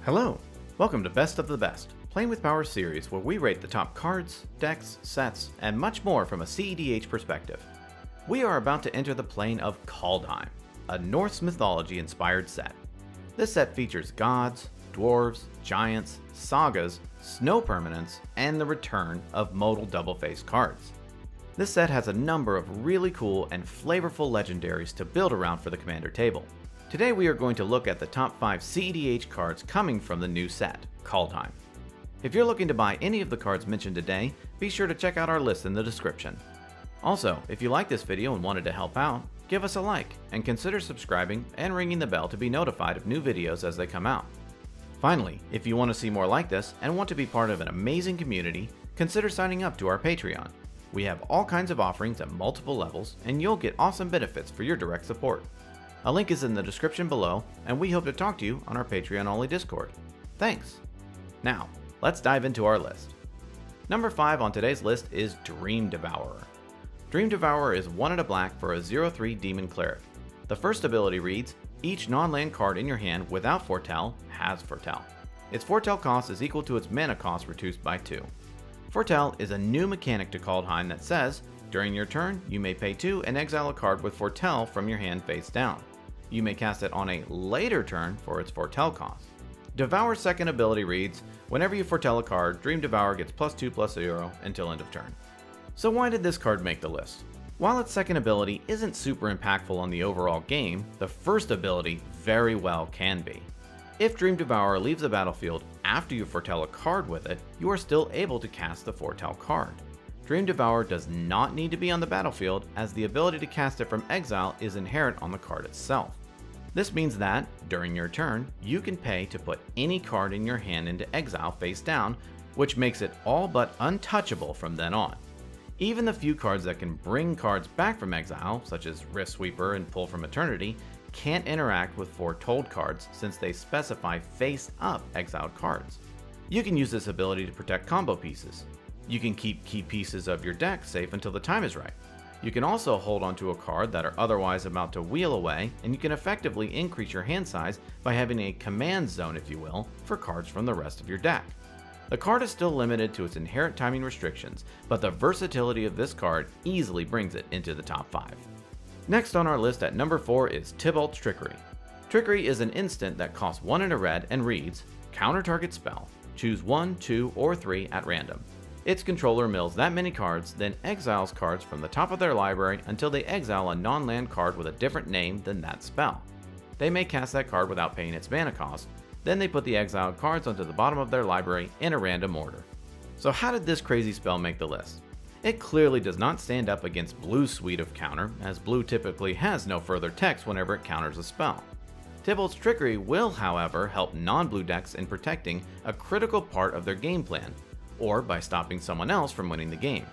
Hello! Welcome to Best of the Best, Playing with Power series where we rate the top cards, decks, sets, and much more from a CEDH perspective. We are about to enter the plane of Kaldheim, a Norse mythology-inspired set. This set features gods, dwarves, giants, sagas, snow permanents, and the return of modal double-faced cards. This set has a number of really cool and flavorful legendaries to build around for the commander table. Today we are going to look at the top 5 CEDH cards coming from the new set, Kaldheim. If you're looking to buy any of the cards mentioned today, be sure to check out our list in the description. Also, if you like this video and wanted to help out, give us a like and consider subscribing and ringing the bell to be notified of new videos as they come out. Finally, if you want to see more like this and want to be part of an amazing community, consider signing up to our Patreon. We have all kinds of offerings at multiple levels and you'll get awesome benefits for your direct support. A link is in the description below, and we hope to talk to you on our Patreon-only Discord. Thanks! Now, let's dive into our list. Number 5 on today's list is Dream Devourer. Dream Devourer is 1 and a black for a 0/3 Demon Cleric. The first ability reads, each non-land card in your hand without Foretell has Foretell. Its Foretell cost is equal to its mana cost reduced by 2. Foretell is a new mechanic to Kaldheim that says, during your turn, you may pay 2 and exile a card with Foretell from your hand face down. You may cast it on a later turn for its Foretell cost. Devourer's second ability reads, whenever you foretell a card, Dream Devourer gets +2/+0 until end of turn. So why did this card make the list? While its second ability isn't super impactful on the overall game, the first ability very well can be. If Dream Devourer leaves the battlefield after you foretell a card with it, you are still able to cast the Foretell card. Dream Devourer does not need to be on the battlefield, as the ability to cast it from exile is inherent on the card itself. This means that, during your turn, you can pay to put any card in your hand into exile face down, which makes it all but untouchable from then on. Even the few cards that can bring cards back from exile, such as Rift Sweeper and Pull from Eternity, can't interact with Foretold cards since they specify face-up exiled cards. You can use this ability to protect combo pieces. You can keep key pieces of your deck safe until the time is right. You can also hold onto a card that are otherwise about to wheel away, and you can effectively increase your hand size by having a command zone, if you will, for cards from the rest of your deck. The card is still limited to its inherent timing restrictions, but the versatility of this card easily brings it into the top 5. Next on our list at number 4 is Tibolts Trickery. Trickery is an instant that costs 1 and a red and reads, counter target spell, choose 1, 2, or 3 at random. Its controller mills that many cards, then exiles cards from the top of their library until they exile a non-land card with a different name than that spell. They may cast that card without paying its mana cost, then they put the exiled cards onto the bottom of their library in a random order. So how did this crazy spell make the list? It clearly does not stand up against Blue's suite of counter, as Blue typically has no further text whenever it counters a spell. Tibolts Trickery will, however, help non-blue decks in protecting a critical part of their game plan, or by stopping someone else from winning the game.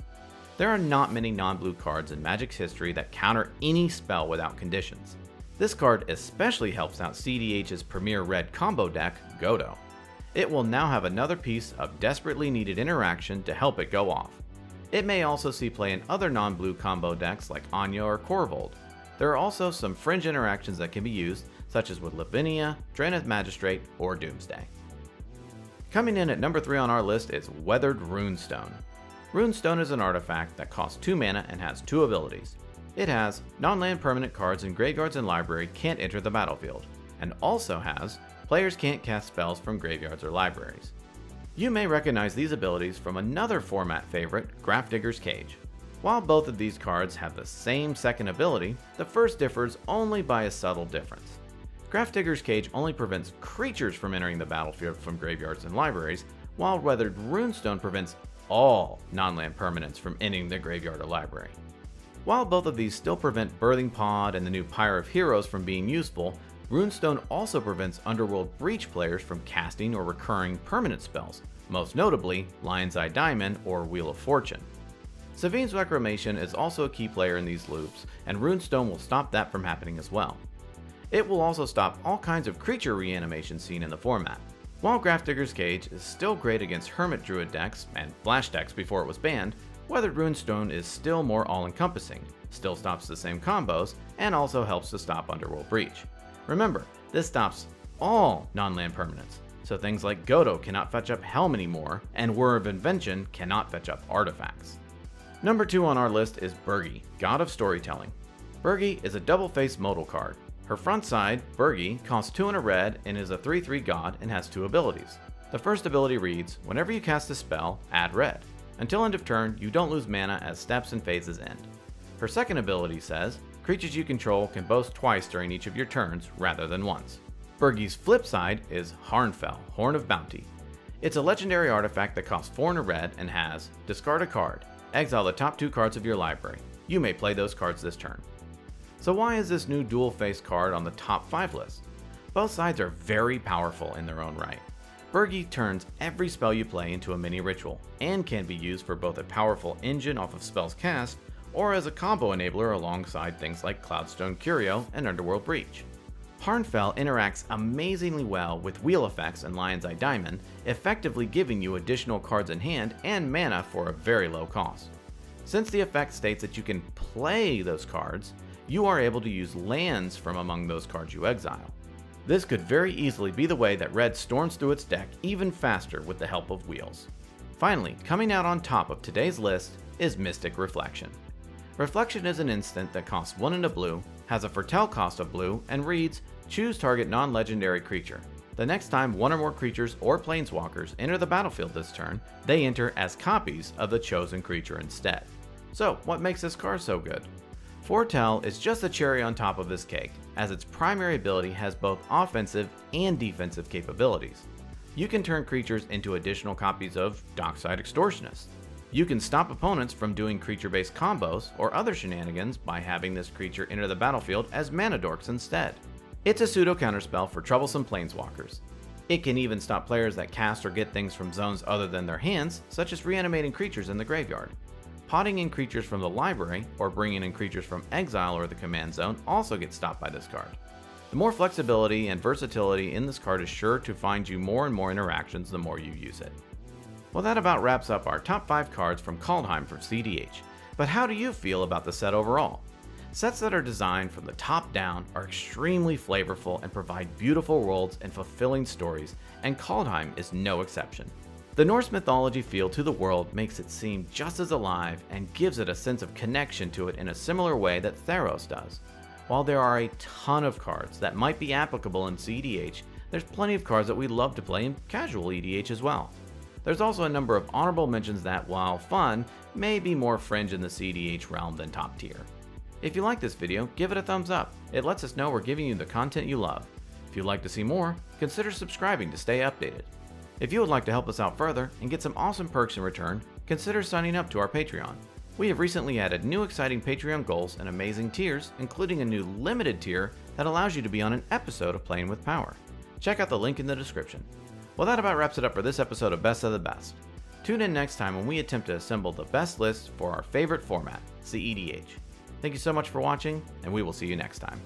There are not many non-blue cards in Magic's history that counter any spell without conditions. This card especially helps out CEDH's premier red combo deck, Godo. It will now have another piece of desperately needed interaction to help it go off. It may also see play in other non-blue combo decks like Anya or Korvold. There are also some fringe interactions that can be used, such as with Lavinia, Draenith Magistrate, or Doomsday. Coming in at number 3 on our list is Weathered Runestone. Runestone is an artifact that costs 2 mana and has 2 abilities. It has non-land permanent cards in graveyards and library can't enter the battlefield, and also has players can't cast spells from graveyards or libraries. You may recognize these abilities from another format favorite, Grafdigger's Cage. While both of these cards have the same second ability, the first differs only by a subtle difference. Grafdigger's Cage only prevents creatures from entering the battlefield from graveyards and libraries, while Weathered Runestone prevents all non-land permanents from entering the graveyard or library. While both of these still prevent Birthing Pod and the new Pyre of Heroes from being useful, Runestone also prevents Underworld Breach players from casting or recurring permanent spells, most notably Lion's Eye Diamond or Wheel of Fortune. Savine's Reclamation is also a key player in these loops, and Runestone will stop that from happening as well. It will also stop all kinds of creature reanimation seen in the format. While Grafdigger's Cage is still great against Hermit Druid decks and Flash decks before it was banned, Weathered Runestone is still more all-encompassing, still stops the same combos, and also helps to stop Underworld Breach. Remember, this stops all non-land permanents, so things like Godo cannot fetch up Helm anymore, and Whir of Invention cannot fetch up artifacts. Number 2 on our list is Birgi, God of Storytelling. Birgi is a double-faced modal card. Her front side, Birgi, costs 2 and a red and is a 3/3 god and has 2 abilities. The first ability reads, whenever you cast a spell, add red. Until end of turn, you don't lose mana as steps and phases end. Her second ability says, creatures you control can boast twice during each of your turns rather than once. Birgi's flip side is Harnfell, Horn of Bounty. It's a legendary artifact that costs 4 and a red and has, discard a card, exile the top 2 cards of your library. You may play those cards this turn. So why is this new dual-faced card on the top 5 list? Both sides are very powerful in their own right. Birgi turns every spell you play into a mini ritual, and can be used for both a powerful engine off of spells cast, or as a combo enabler alongside things like Cloudstone Curio and Underworld Breach. Harnfell interacts amazingly well with wheel effects and Lion's Eye Diamond, effectively giving you additional cards in hand and mana for a very low cost. Since the effect states that you can play those cards, you are able to use lands from among those cards you exile. This could very easily be the way that Red storms through its deck even faster with the help of wheels. Finally, coming out on top of today's list is Mystic Reflection. Reflection is an instant that costs 1 and a blue, has a foretell cost of blue, and reads, choose target non-legendary creature. The next time 1 or more creatures or planeswalkers enter the battlefield this turn, they enter as copies of the chosen creature instead. So, what makes this card so good? Foretell is just the cherry on top of this cake, as its primary ability has both offensive and defensive capabilities. You can turn creatures into additional copies of Dockside Extortionist. You can stop opponents from doing creature-based combos or other shenanigans by having this creature enter the battlefield as mana dorks instead. It's a pseudo counterspell for troublesome planeswalkers. It can even stop players that cast or get things from zones other than their hands, such as reanimating creatures in the graveyard. Potting in creatures from the library, or bringing in creatures from exile or the command zone also gets stopped by this card. The more flexibility and versatility in this card is sure to find you more and more interactions the more you use it. Well, that about wraps up our top 5 cards from Kaldheim for CEDH, but how do you feel about the set overall? Sets that are designed from the top down are extremely flavorful and provide beautiful worlds and fulfilling stories, and Kaldheim is no exception. The Norse mythology feel to the world makes it seem just as alive and gives it a sense of connection to it in a similar way that Theros does. While there are a ton of cards that might be applicable in CEDH, there's plenty of cards that we love to play in casual EDH as well. There's also a number of honorable mentions that, while fun, may be more fringe in the CEDH realm than top tier. If you like this video, give it a thumbs up. It lets us know we're giving you the content you love. If you'd like to see more, consider subscribing to stay updated. If you would like to help us out further and get some awesome perks in return, consider signing up to our Patreon. We have recently added new exciting Patreon goals and amazing tiers, including a new limited tier that allows you to be on an episode of Playing with Power. Check out the link in the description. Well, that about wraps it up for this episode of Best of the Best. Tune in next time when we attempt to assemble the best list for our favorite format, CEDH. Thank you so much for watching, and we will see you next time.